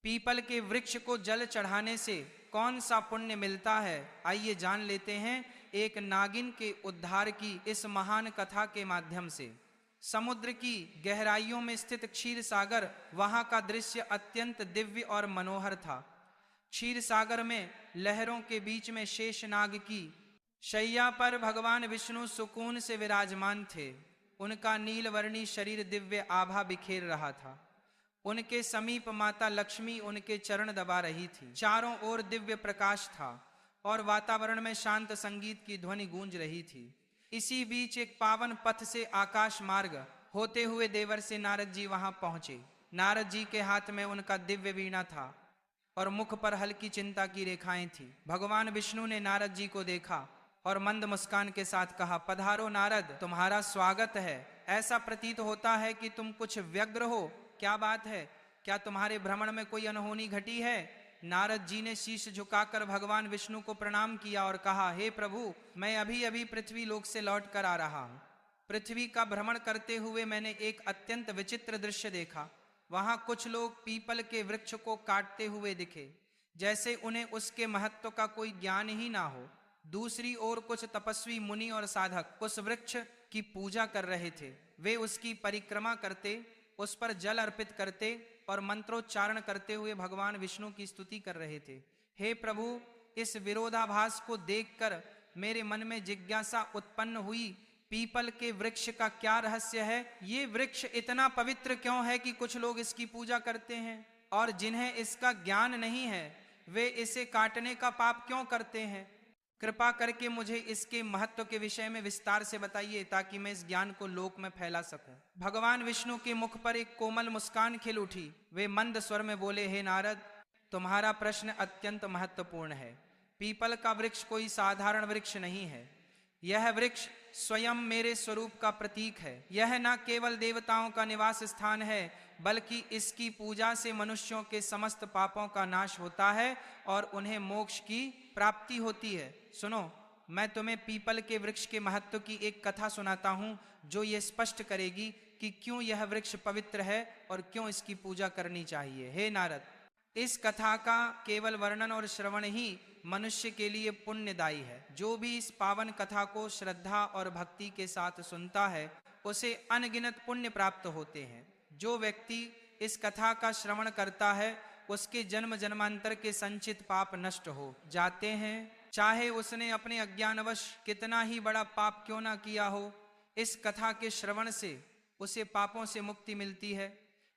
People के वृक्ष को जल चढ़ाने से कौन सा पुण्य मिलता है, आइए जान लेते हैं एक नागिन के उद्धार की इस महान कथा के माध्यम से। समुद्र की गहराइयों में स्थित क्षीर सागर, वहां का दृश्य अत्यंत दिव्य और मनोहर था। क्षीर सागर में लहरों के बीच में शेषनाग की शैया पर भगवान विष्णु सुकून से विराजमान थे। उनका नीलवर्णी शरीर दिव्य आभा बिखेर रहा था। उनके समीप माता लक्ष्मी उनके चरण दबा रही थी। चारों ओर दिव्य प्रकाश था और वातावरण में शांत संगीत की ध्वनि गूंज रही थी। इसी बीच एक पावन पथ से आकाश मार्ग होते हुए देवर्षि नारद जी वहां पहुंचे। नारद जी के हाथ में उनका दिव्य वीणा था और मुख पर हल्की चिंता की रेखाएं थी। भगवान विष्णु ने नारद जी को देखा और मंद मुस्कान के साथ कहा, पधारो नारद, तुम्हारा स्वागत है। ऐसा प्रतीत होता है कि तुम कुछ व्यग्र हो, क्या बात है? क्या तुम्हारे भ्रमण में कोई अनहोनी घटी है? नारद जी ने शीश झुकाकर भगवान विष्णु को प्रणाम किया और कहा, हे प्रभु, मैं अभी अभी पृथ्वी लोक से लौट कर आ रहा हूं। पृथ्वी का भ्रमण करते हुए मैंने एक अत्यंत विचित्र दृश्य देखा। वहां कुछ लोग पीपल के वृक्ष को काटते हुए दिखे, जैसे उन्हें उसके महत्व का कोई ज्ञान ही ना हो। दूसरी ओर कुछ तपस्वी मुनि और साधक उस वृक्ष की पूजा कर रहे थे। वे उसकी परिक्रमा करते, उस पर जल अर्पित करते और मंत्रोच्चारण करते हुए भगवान विष्णु की स्तुति कर रहे थे। हे प्रभु, इस विरोधाभास को देखकर मेरे मन में जिज्ञासा उत्पन्न हुई। पीपल के वृक्ष का क्या रहस्य है? ये वृक्ष इतना पवित्र क्यों है कि कुछ लोग इसकी पूजा करते हैं और जिन्हें इसका ज्ञान नहीं है वे इसे काटने का पाप क्यों करते हैं? कृपा करके मुझे इसके महत्व के विषय में विस्तार से बताइए ताकि मैं इस ज्ञान को लोक में फैला सकूं। भगवान विष्णु के मुख पर एक कोमल मुस्कान खिल उठी। वे मंद स्वर में बोले, हे नारद, तुम्हारा प्रश्न अत्यंत महत्वपूर्ण है। पीपल का वृक्ष कोई साधारण वृक्ष नहीं है। यह वृक्ष स्वयं मेरे स्वरूप का प्रतीक है। यह न केवल देवताओं का निवास स्थान है, बल्कि इसकी पूजा से मनुष्यों के समस्त पापों का नाश होता है और उन्हें मोक्ष की प्राप्ति होती है। सुनो, मैं तुम्हें पीपल के वृक्ष के महत्व की एक कथा सुनाता हूं जो ये स्पष्ट करेगी कि क्यों यह वृक्ष पवित्र है और क्यों इसकी पूजा करनी चाहिए। हे नारद, इस कथा का केवल वर्णन और श्रवण ही मनुष्य के लिए पुण्यदायी है। जो भी इस पावन कथा को श्रद्धा और भक्ति के साथ सुनता है उसे अनगिनत पुण्य प्राप्त होते हैं। जो व्यक्ति इस कथा का श्रवण करता है उसके जन्म जन्मांतर के संचित पाप नष्ट हो जाते हैं, चाहे उसने अपने अज्ञानवश कितना ही बड़ा पाप क्यों ना किया हो। इस कथा के श्रवण से उसे पापों से मुक्ति मिलती है।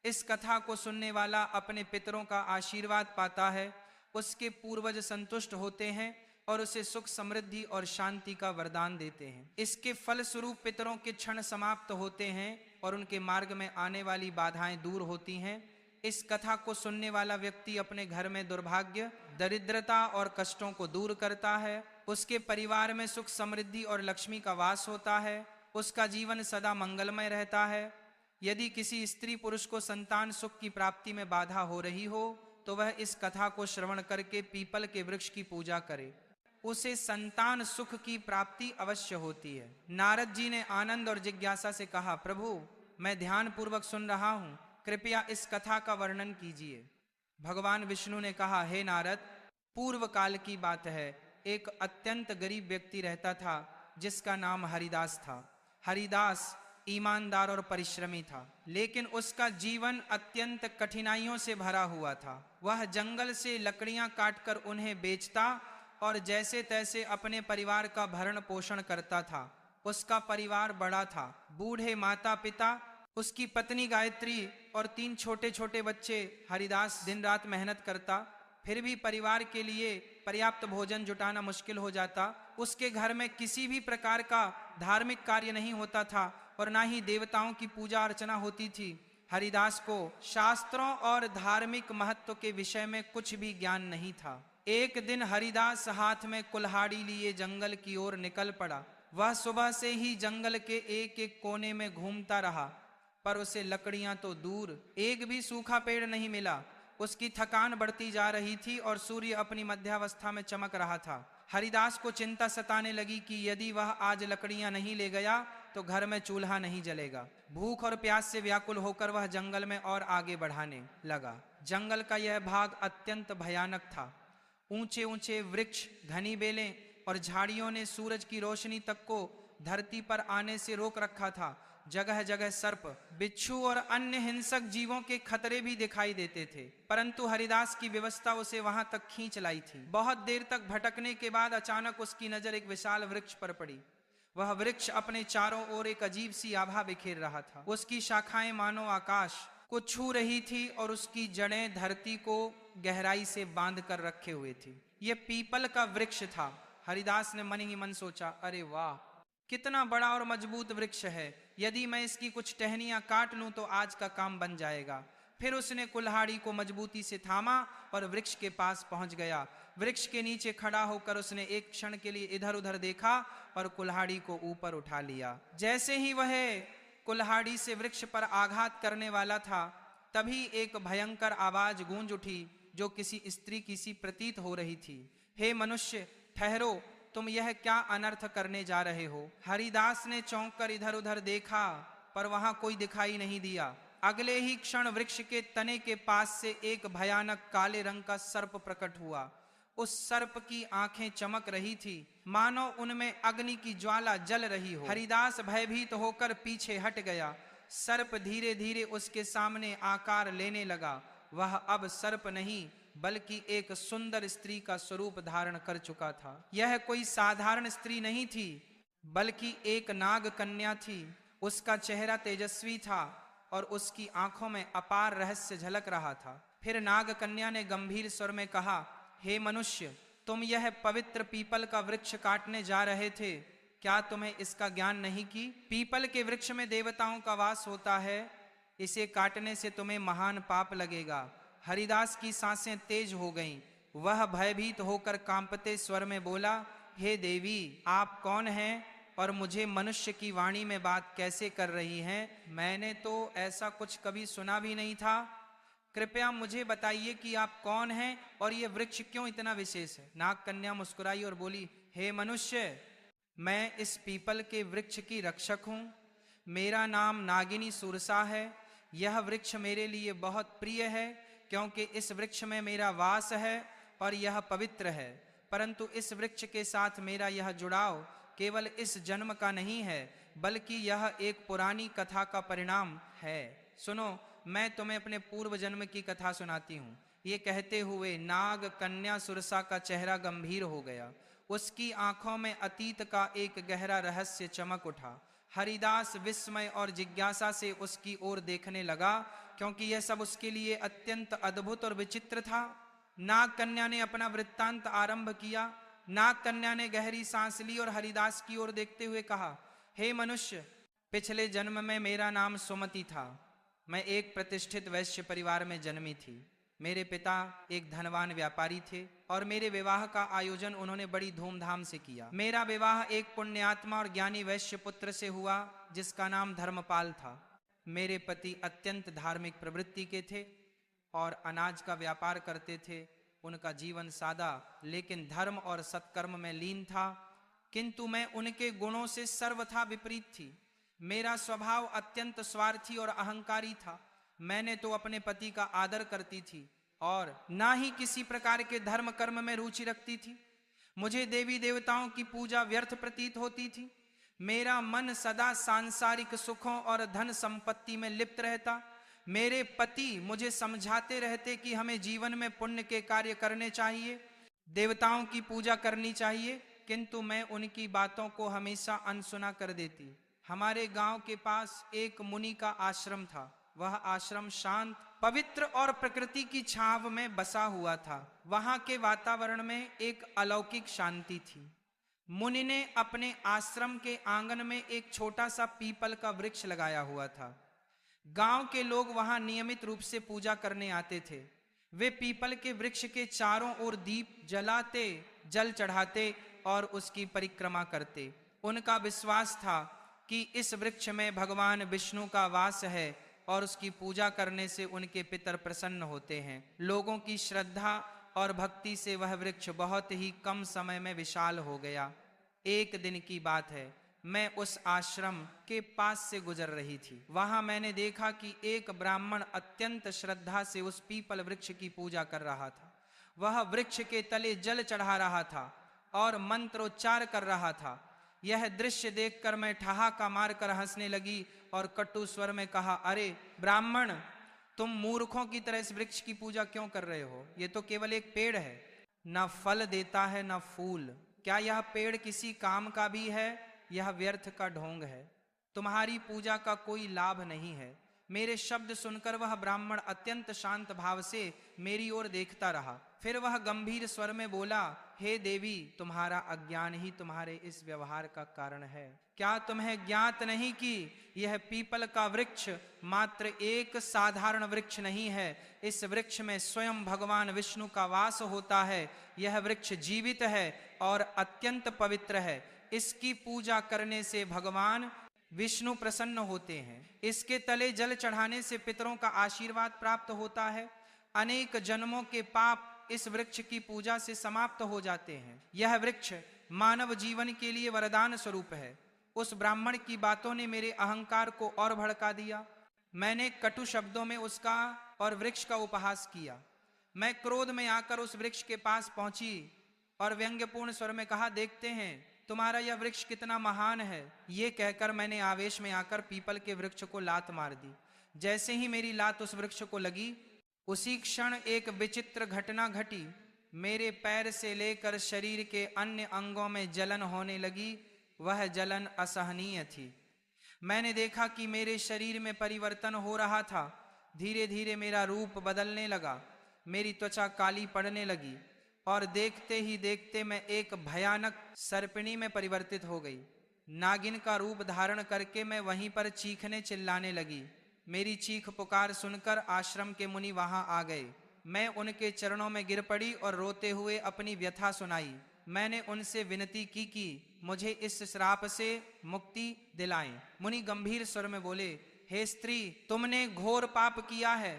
इस कथा को सुनने वाला अपने पितरों का आशीर्वाद पाता है, उसके पूर्वज संतुष्ट होते हैं और उसे सुख समृद्धि और शांति का वरदान देते हैं। इसके फल स्वरूप पितरों के क्षण समाप्त होते हैं और उनके मार्ग में आने वाली बाधाएं दूर होती हैं। इस कथा को सुनने वाला व्यक्ति अपने घर में दुर्भाग्य, दरिद्रता और कष्टों को दूर करता है। उसके परिवार में सुख समृद्धि और लक्ष्मी का वास होता है। उसका जीवन सदा मंगलमय रहता है। यदि किसी स्त्री पुरुष को संतान सुख की प्राप्ति में बाधा हो रही हो तो वह इस कथा को श्रवण करके पीपल के वृक्ष की पूजा करे, उसे संतान सुख की प्राप्ति अवश्य होती है। नारद जी ने आनंद और जिज्ञासा से कहा, प्रभु, मैं ध्यान पूर्वक सुन रहा हूं, कृपया इस कथा का वर्णन कीजिए। भगवान विष्णु ने कहा, हे नारद, पूर्व काल की बात है। एक अत्यंत गरीब व्यक्ति रहता था जिसका नाम हरिदास था। हरिदास ईमानदार और परिश्रमी था, लेकिन उसका जीवन अत्यंत कठिनाइयों से भरा हुआ था। वह जंगल से लकड़ियां काटकर उन्हें बेचता और जैसे तैसे अपने परिवार का भरण पोषण करता था। उसका परिवार बड़ा था, बूढ़े माता पिता, उसकी पत्नी गायत्री और 3 छोटे छोटे बच्चे। हरिदास दिन रात मेहनत करता, फिर भी परिवार के लिए पर्याप्त भोजन जुटाना मुश्किल हो जाता। उसके घर में किसी भी प्रकार का धार्मिक कार्य नहीं होता था और ना ही देवताओं की पूजा अर्चना होती थी। हरिदास को शास्त्रों और धार्मिक महत्व के विषय में कुछ भी ज्ञान नहीं था। एक दिन हरिदास हाथ में कुल्हाड़ी लिए जंगल की ओर निकल पड़ा। वह सुबह से ही जंगल के एक एक कोने में घूमता रहा, पर उसे लकड़ियां तो दूर, एक भी सूखा पेड़ नहीं मिला। उसकी थकान बढ़ती जा रही थी और सूर्य अपनी मध्यावस्था में चमक रहा था। हरिदास को चिंता सताने लगी कि यदि वह आज लकड़ियां नहीं ले गया तो घर में चूल्हा नहीं जलेगा। भूख और प्यास से व्याकुल होकर वह जंगल में और आगे बढ़ाने लगा। जंगल का यह भाग अत्यंत भयानक था। ऊंचे ऊंचे वृक्ष, घनी बेलें और झाड़ियों ने सूरज की रोशनी तक को धरती पर आने से रोक रखा था। जगह जगह सर्प, बिच्छू और अन्य हिंसक जीवों के खतरे भी दिखाई देते थे, परंतु हरिदास की व्यवस्था उसे वहां तक खींच लाई थी। बहुत देर तक भटकने के बाद अचानक उसकी नजर एक विशाल वृक्ष पर पड़ी। वह वृक्ष अपने चारों ओर एक अजीब सी आभा बिखेर रहा था। उसकी शाखाएं मानो आकाश को छू रही थी और उसकी जड़ें धरती को गहराई से बांध कर रखे हुए थी। यह पीपल का वृक्ष था। हरिदास ने मन ही मन सोचा, अरे वाह, कितना बड़ा और मजबूत वृक्ष है। यदि मैं इसकी कुछ टहनियां काट लूं तो आज का काम बन जाएगा। फिर उसने कुल्हाड़ी को मजबूती से थामा और वृक्ष के पास पहुंच गया। वृक्ष के नीचे खड़ा होकर उसने एक क्षण के लिए इधर उधर देखा और कुल्हाड़ी को ऊपर उठा लिया। जैसे ही वह कुल्हाड़ी से वृक्ष पर आघात करने वाला था, तभी एक भयंकर आवाज गूंज उठी जो किसी स्त्री की सी प्रतीत हो रही थी। हे मनुष्य, ठहरो, तुम यह क्या अनर्थ करने जा रहे हो? हरिदास ने चौंक कर इधर उधर देखा, पर वहां कोई दिखाई नहीं दिया। अगले ही क्षण वृक्ष के तने के पास से एक भयानक काले रंग का सर्प प्रकट हुआ। उस सर्प की आंखें चमक रही थी, मानो उनमें अग्नि की ज्वाला जल रही हो। हरिदास भयभीत होकर पीछे हट गया। सर्प धीरे धीरे उसके सामने आकार लेने लगा। वह अब सर्प नहीं बल्कि एक सुंदर स्त्री का स्वरूप धारण कर चुका था। यह कोई साधारण स्त्री नहीं थी, बल्कि एक नाग कन्या थी। उसका चेहरा तेजस्वी था और उसकी आंखों में अपार रहस्य झलक रहा था। फिर नाग कन्या ने गंभीर स्वर में कहा, हे मनुष्य, तुम यह पवित्र पीपल का वृक्ष काटने जा रहे थे, क्या तुम्हें इसका ज्ञान नहीं कि पीपल के वृक्ष में देवताओं का वास होता है? इसे काटने से तुम्हें महान पाप लगेगा। हरिदास की सांसें तेज हो गईं। वह भयभीत होकर कांपते स्वर में बोला, हे देवी, आप कौन हैं और मुझे मनुष्य की वाणी में बात कैसे कर रही हैं? मैंने तो ऐसा कुछ कभी सुना भी नहीं था। कृपया मुझे बताइए कि आप कौन हैं और यह वृक्ष क्यों इतना विशेष है? नाग कन्या मुस्कुराई और बोली, हे मनुष्य, मैं इस पीपल के वृक्ष की रक्षक हूं। मेरा नाम नागिनी सुरसा है। यह वृक्ष मेरे लिए बहुत प्रिय है क्योंकि इस वृक्ष में मेरा वास है और यह पवित्र है। परंतु इस वृक्ष के साथ मेरा यह जुड़ाव केवल इस जन्म का नहीं है, बल्कि यह एक पुरानी कथा का परिणाम है। सुनो, मैं तुम्हें अपने पूर्व जन्म की कथा सुनाती हूँ। ये कहते हुए नाग कन्या सुरसा का चेहरा गंभीर हो गया। उसकी आंखों में अतीत का एक गहरा रहस्य चमक उठा। हरिदास विस्मय और जिज्ञासा से उसकी ओर देखने लगा, क्योंकि यह सब उसके लिए अत्यंत अद्भुत और विचित्र था। नाग कन्या ने अपना वृत्तांत आरंभ किया। नाग कन्या ने गहरी सांस ली और हरिदास की ओर देखते हुए कहा, हे मनुष्य, पिछले जन्म में मेरा नाम सुमति था। मैं एक प्रतिष्ठित वैश्य परिवार में जन्मी थी। मेरे पिता एक धनवान व्यापारी थे और मेरे विवाह का आयोजन उन्होंने बड़ी धूमधाम से किया। मेरा विवाह एक पुण्यात्मा और ज्ञानी वैश्य पुत्र से हुआ जिसका नाम धर्मपाल था। मेरे पति अत्यंत धार्मिक प्रवृत्ति के थे और अनाज का व्यापार करते थे। उनका जीवन सादा लेकिन धर्म और सत्कर्म में लीन था, किंतु मैं उनके गुणों से सर्वथा विपरीत थी। मेरा स्वभाव अत्यंत स्वार्थी और अहंकारी था। मैंने तो अपने पति का आदर करती थी और ना ही किसी प्रकार के धर्म कर्म में रुचि रखती थी। मुझे देवी देवताओं की पूजा व्यर्थ प्रतीत होती थी। मेरा मन सदा सांसारिक सुखों और धन संपत्ति में लिप्त रहता। मेरे पति मुझे समझाते रहते कि हमें जीवन में पुण्य के कार्य करने चाहिए, देवताओं की पूजा करनी चाहिए, किंतु मैं उनकी बातों को हमेशा अनसुना कर देती। हमारे गांव के पास एक मुनि का आश्रम था। वह आश्रम शांत, पवित्र और प्रकृति की छांव में बसा हुआ था। वहां के वातावरण में एक अलौकिक शांति थी। मुनि ने अपने आश्रम के आंगन में एक छोटा सा पीपल का वृक्ष लगाया हुआ था। गांव के लोग वहां नियमित रूप से पूजा करने आते थे। वे पीपल के वृक्ष के चारों ओर दीप जलाते, जल चढ़ाते और उसकी परिक्रमा करते। उनका विश्वास था कि इस वृक्ष में भगवान विष्णु का वास है और उसकी पूजा करने से उनके पितर प्रसन्न होते हैं। लोगों की श्रद्धा और भक्ति से वह वृक्ष बहुत ही कम समय में विशाल हो गया। एक दिन की बात है, मैं उस आश्रम के पास से गुजर रही थी। वहां मैंने देखा कि एक ब्राह्मण अत्यंत श्रद्धा से उस पीपल वृक्ष की पूजा कर रहा था। वह वृक्ष के तले जल चढ़ा रहा था और मंत्रोच्चार कर रहा था। यह दृश्य देखकर मैं ठहाका मारकर हंसने लगी और कटु स्वर में कहा, अरे ब्राह्मण, तुम मूर्खों की तरह इस वृक्ष की पूजा क्यों कर रहे हो? ये तो केवल एक पेड़ है, न फल देता है न फूल। क्या यह पेड़ किसी काम का भी है? यह व्यर्थ का ढोंग है। तुम्हारी पूजा का कोई लाभ नहीं है। मेरे शब्द सुनकर वह ब्राह्मण अत्यंत शांत भाव से मेरी ओर देखता रहा। फिर वह गंभीर स्वर में बोला, हे देवी, तुम्हारा अज्ञान ही तुम्हारे इस व्यवहार का कारण है। क्या तुम्हें ज्ञात नहीं कि यह पीपल का वृक्ष मात्र एक साधारण वृक्ष नहीं है? इस वृक्ष में स्वयं भगवान विष्णु का वास होता है। यह वृक्ष जीवित है और अत्यंत पवित्र है। इसकी पूजा करने से भगवान विष्णु प्रसन्न होते हैं। इसके तले जल चढ़ाने से पितरों का आशीर्वाद प्राप्त होता है। अनेक जन्मों के पाप इस वृक्ष की पूजा से समाप्त हो जाते हैं। यह वृक्ष मानव जीवन के लिए वरदान स्वरूप है। उस ब्राह्मण की बातों ने मेरे अहंकार को और भड़का दिया। मैंने कटु शब्दों में उसका और वृक्ष का उपहास किया। मैं क्रोध में आकर उस वृक्ष के पास पहुंची और व्यंग्यपूर्ण स्वर में कहा, देखते हैं तुम्हारा यह वृक्ष कितना महान है। ये कहकर मैंने आवेश में आकर पीपल के वृक्ष को लात मार दी। जैसे ही मेरी लात उस वृक्ष को लगी, उसी क्षण एक विचित्र घटना घटी। मेरे पैर से लेकर शरीर के अन्य अंगों में जलन होने लगी। वह जलन असहनीय थी। मैंने देखा कि मेरे शरीर में परिवर्तन हो रहा था। धीरे धीरे मेरा रूप बदलने लगा। मेरी त्वचा काली पड़ने लगी और देखते ही देखते मैं एक भयानक सर्पिणी में परिवर्तित हो गई। नागिन का रूप धारण करके मैं वहीं पर चीखने चिल्लाने लगी। मेरी चीख पुकार सुनकर आश्रम के मुनि वहां आ गए। मैं उनके चरणों में गिर पड़ी और रोते हुए अपनी व्यथा सुनाई। मैंने उनसे विनती की कि मुझे इस श्राप से मुक्ति दिलाएं। मुनि गंभीर स्वर में बोले, हे स्त्री, तुमने घोर पाप किया है।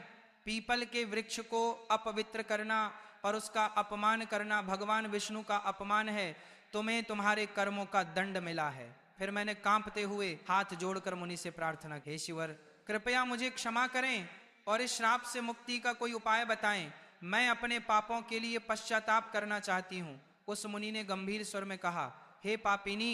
पीपल के वृक्ष को अपवित्र करना और उसका अपमान करना भगवान विष्णु का अपमान है। तुम्हें तुम्हारे कर्मों का दंड मिला है। फिर मैंने कांपते हुए हाथ जोड़कर मुनि से प्रार्थना की, हे ईश्वर, कृपया मुझे क्षमा करें और इस श्राप से मुक्ति का कोई उपाय बताएं। मैं अपने पापों के लिए पश्चाताप करना चाहती हूँ। उस मुनि ने गंभीर स्वर में कहा, हे पापिनी,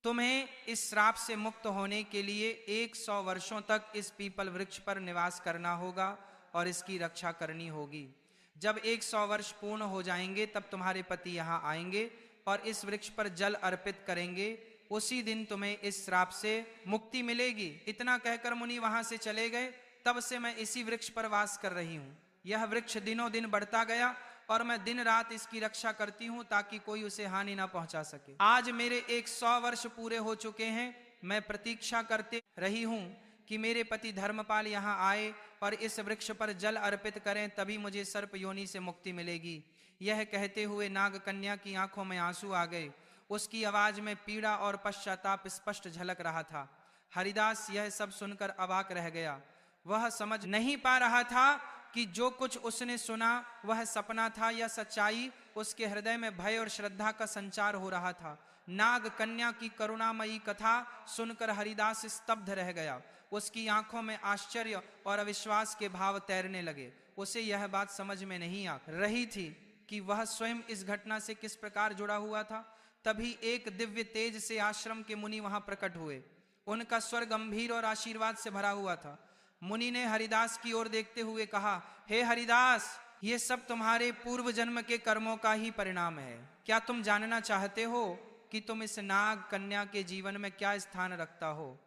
तुम्हें इस श्राप से मुक्त होने के लिए 100 वर्षों तक इस पीपल वृक्ष पर निवास करना होगा और इसकी रक्षा करनी होगी। जब 100 वर्ष पूर्ण हो जाएंगे तब तुम्हारे पति यहाँ आएंगे और इस वृक्ष पर जल अर्पित करेंगे। उसी दिन तुम्हें इस श्राप से मुक्ति मिलेगी। इतना कहकर मुनि वहां से चले गए। तब से मैं इसी वृक्ष पर वास कर रही हूँ। यह वृक्ष दिनों दिन बढ़ता गया और मैं दिन रात इसकी रक्षा करती हूँ ताकि कोई उसे हानि ना पहुंचा सके। आज मेरे 100 वर्ष पूरे हो चुके हैं। मैं प्रतीक्षा करते रही हूँ कि मेरे पति धर्मपाल यहाँ आए और इस वृक्ष पर जल अर्पित करें, तभी मुझे सर्प योनि से मुक्ति मिलेगी। यह कहते हुए नाग कन्या की आंखों में आंसू आ गए। उसकी आवाज में पीड़ा और पश्चाताप स्पष्ट झलक रहा था। हरिदास यह सब सुनकर अवाक रह गया। वह समझ नहीं पा रहा था कि जो कुछ उसने सुना वह सपना था या सच्चाई। उसके हृदय में भय और श्रद्धा का संचार हो रहा था। नाग कन्या की करुणामयी कथा सुनकर हरिदास स्तब्ध रह गया। उसकी आंखों में आश्चर्य और अविश्वास के भाव तैरने लगे। उसे यह बात समझ में नहीं आ रही थी कि वह स्वयं इस घटना से किस प्रकार जुड़ा हुआ था। तभी एक दिव्य तेज से आश्रम के मुनि वहां प्रकट हुए। उनका स्वर गंभीर और आशीर्वाद से भरा हुआ था। मुनि ने हरिदास की ओर देखते हुए कहा, हे हरिदास, ये सब तुम्हारे पूर्व जन्म के कर्मों का ही परिणाम है। क्या तुम जानना चाहते हो कि तुम इस नाग कन्या के जीवन में क्या स्थान रखता हो?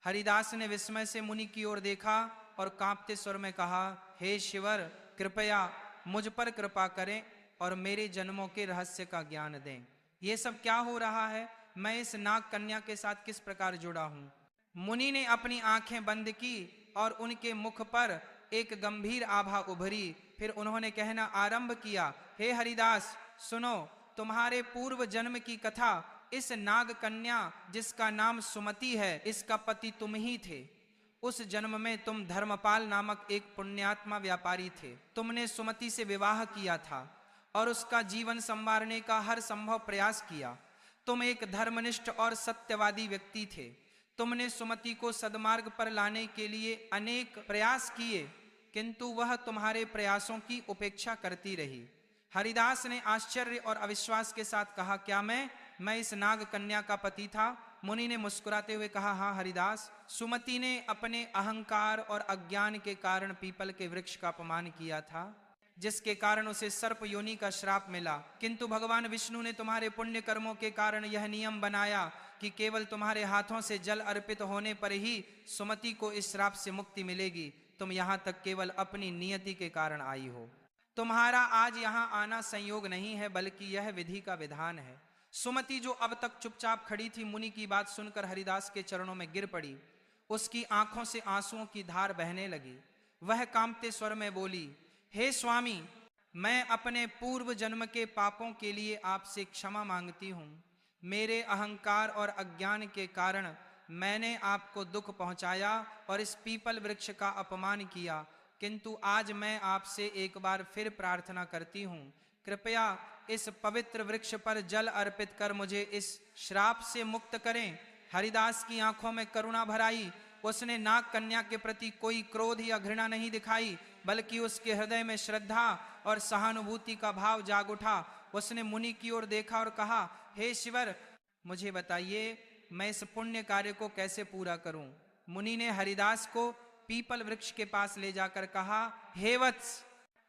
हरिदास ने विस्मय से मुनि की ओर देखा और कांपते स्वर में कहा, हे शिवर, कृपया मुझ पर कृपा करें और मेरे जन्मों के रहस्य का ज्ञान दें। ये सब क्या हो रहा है? मैं इस नाग कन्या के साथ किस प्रकार जुड़ा हूं? मुनि ने अपनी आंखें बंद की और उनके मुख पर एक गंभीर आभा उभरी। फिर उन्होंने कहना आरंभ किया, हे हरिदास, सुनो, तुम्हारे पूर्व जन्म की कथा। इस नाग कन्या जिसका नाम सुमति है, इसका पति तुम ही थे। उस जन्म में तुम धर्मपाल नामक एक पुण्यात्मा व्यापारी थे। तुमने सुमति से विवाह किया था और उसका जीवन संवारने का हर संभव प्रयास किया। तुम एक धर्मनिष्ठ और सत्यवादी व्यक्ति थे। तुमने सुमति को सद्मार्ग पर लाने के लिए अनेक प्रयास किए, किंतु वह तुम्हारे प्रयासों की उपेक्षा करती रही। हरिदास ने आश्चर्य और अविश्वास के साथ कहा, क्या मैं इस नाग कन्या का पति था? मुनि ने मुस्कुराते हुए कहा, हाँ हरिदास, सुमति ने अपने अहंकार और अज्ञान के कारण पीपल के वृक्ष का अपमान किया था, जिसके कारण उसे सर्प योनि का श्राप मिला। किंतु भगवान विष्णु ने तुम्हारे पुण्य कर्मों के कारण यह नियम बनाया कि केवल तुम्हारे हाथों से जल अर्पित होने पर ही सुमति को इस श्राप से मुक्ति मिलेगी। तुम यहाँ तक केवल अपनी नियति के कारण आई हो। तुम्हारा आज यहाँ आना संयोग नहीं है, बल्कि यह विधि का विधान है। सुमति, जो अब तक चुपचाप खड़ी थी, मुनि की बात सुनकर हरिदास के चरणों में गिर पड़ी। उसकी आंखों से आंसुओं की धार बहने लगी। वह कांपते स्वर में बोली, हे स्वामी, मैं अपने पूर्व जन्म के पापों के लिए आपसे क्षमा मांगती हूँ। मेरे अहंकार और अज्ञान के कारण मैंने आपको दुख पहुंचाया और इस पीपल वृक्ष का अपमान किया, किंतु आज मैं आपसे एक बार फिर प्रार्थना करती हूँ, कृपया इस पवित्र वृक्ष पर जल अर्पित कर मुझे इस श्राप से मुक्त करें। हरिदास की आंखों में करुणा भर आई। उसने नाग कन्या के प्रति कोई क्रोध या घृणा नहीं दिखाई, बल्कि उसके हृदय में श्रद्धा और सहानुभूति का भाव जाग उठा। उसने मुनि की ओर देखा और कहा, हे शिवर, मुझे बताइए मैं इस पुण्य कार्य को कैसे पूरा करूं? मुनि ने हरिदास को पीपल वृक्ष के पास ले जाकर कहा, हे वत्स,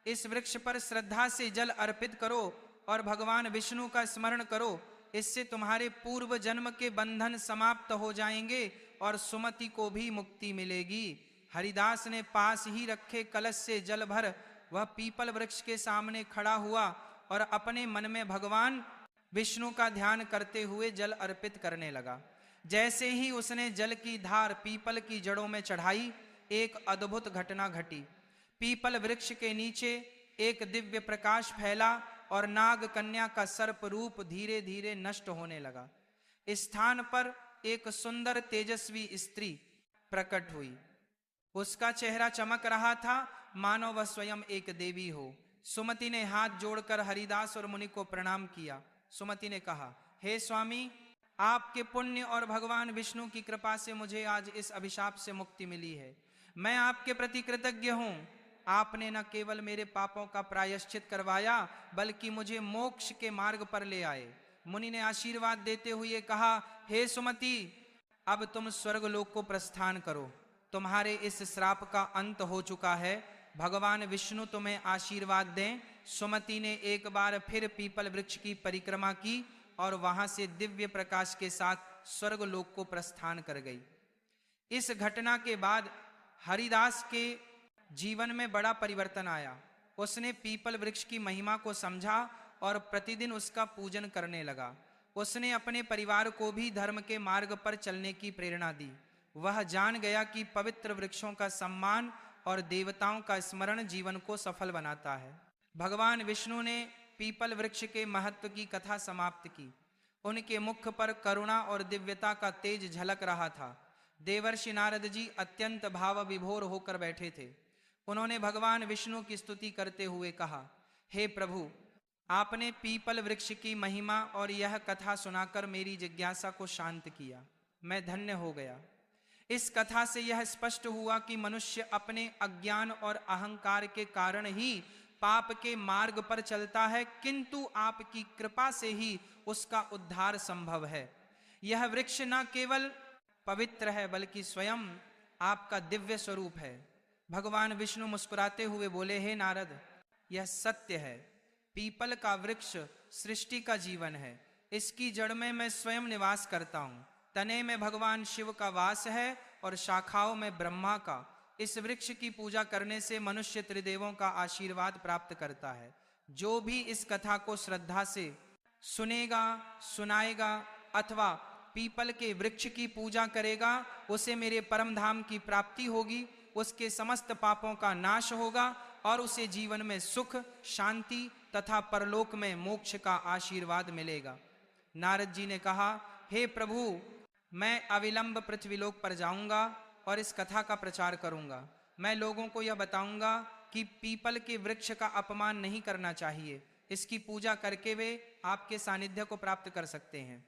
इस वृक्ष पर श्रद्धा से जल अर्पित करो और भगवान विष्णु का स्मरण करो। इससे तुम्हारे पूर्व जन्म के बंधन समाप्त हो जाएंगे और सुमति को भी मुक्ति मिलेगी। हरिदास ने पास ही रखे कलश से जल भर वह पीपल वृक्ष के सामने खड़ा हुआ और अपने मन में भगवान विष्णु का ध्यान करते हुए जल अर्पित करने लगा। जैसे ही उसने जल की धार पीपल की जड़ों में चढ़ाई, एक अद्भुत घटना घटी। पीपल वृक्ष के नीचे एक दिव्य प्रकाश फैला और नाग कन्या का सर्प रूप धीरे धीरे नष्ट होने लगा। इस स्थान पर एक सुंदर तेजस्वी स्त्री प्रकट हुई। उसका चेहरा चमक रहा था, मानो वह स्वयं एक देवी हो। सुमति ने हाथ जोड़कर हरिदास और मुनि को प्रणाम किया। सुमति ने कहा, हे स्वामी, आपके पुण्य और भगवान विष्णु की कृपा से मुझे आज इस अभिशाप से मुक्ति मिली है। मैं आपके प्रति कृतज्ञ हूँ। आपने न केवल मेरे पापों का प्रायश्चित करवाया, बल्कि मुझे मोक्ष के मार्ग पर ले आए। मुनि ने आशीर्वाद देते हुए कहा, हे सुमति, अब तुम स्वर्गलोक को प्रस्थान करो। तुम्हारे इस श्राप का अंत हो चुका है। भगवान विष्णु तुम्हें आशीर्वाद दें। सुमति ने एक बार फिर पीपल वृक्ष की परिक्रमा की और वहां से दिव्य प्रकाश के साथ स्वर्गलोक को प्रस्थान कर गई। इस घटना के बाद हरिदास के जीवन में बड़ा परिवर्तन आया। उसने पीपल वृक्ष की महिमा को समझा और प्रतिदिन उसका पूजन करने लगा। उसने अपने परिवार को भी धर्म के मार्ग पर चलने की प्रेरणा दी। वह जान गया कि पवित्र वृक्षों का सम्मान और देवताओं का स्मरण जीवन को सफल बनाता है। भगवान विष्णु ने पीपल वृक्ष के महत्व की कथा समाप्त की। उनके मुख पर करुणा और दिव्यता का तेज झलक रहा था। देवर्षि नारद जी अत्यंत भाव विभोर होकर बैठे थे। उन्होंने भगवान विष्णु की स्तुति करते हुए कहा, हे प्रभु, आपने पीपल वृक्ष की महिमा और यह कथा सुनाकर मेरी जिज्ञासा को शांत किया। मैं धन्य हो गया। इस कथा से यह स्पष्ट हुआ कि मनुष्य अपने अज्ञान और अहंकार के कारण ही पाप के मार्ग पर चलता है, किंतु आपकी कृपा से ही उसका उद्धार संभव है। यह वृक्ष न केवल पवित्र है, बल्कि स्वयं आपका दिव्य स्वरूप है। भगवान विष्णु मुस्कुराते हुए बोले, हे नारद, यह सत्य है। पीपल का वृक्ष सृष्टि का जीवन है। इसकी जड़ में मैं स्वयं निवास करता हूँ। तने में भगवान शिव का वास है और शाखाओं में ब्रह्मा का। इस वृक्ष की पूजा करने से मनुष्य त्रिदेवों का आशीर्वाद प्राप्त करता है। जो भी इस कथा को श्रद्धा से सुनेगा, सुनाएगा अथवा पीपल के वृक्ष की पूजा करेगा, उसे मेरे परम धाम की प्राप्ति होगी। उसके समस्त पापों का नाश होगा और उसे जीवन में सुख, शांति तथा परलोक में मोक्ष का आशीर्वाद मिलेगा। नारद जी ने कहा, हे प्रभु, मैं अविलंब पृथ्वीलोक पर जाऊंगा और इस कथा का प्रचार करूंगा। मैं लोगों को यह बताऊंगा कि पीपल के वृक्ष का अपमान नहीं करना चाहिए। इसकी पूजा करके वे आपके सानिध्य को प्राप्त कर सकते हैं।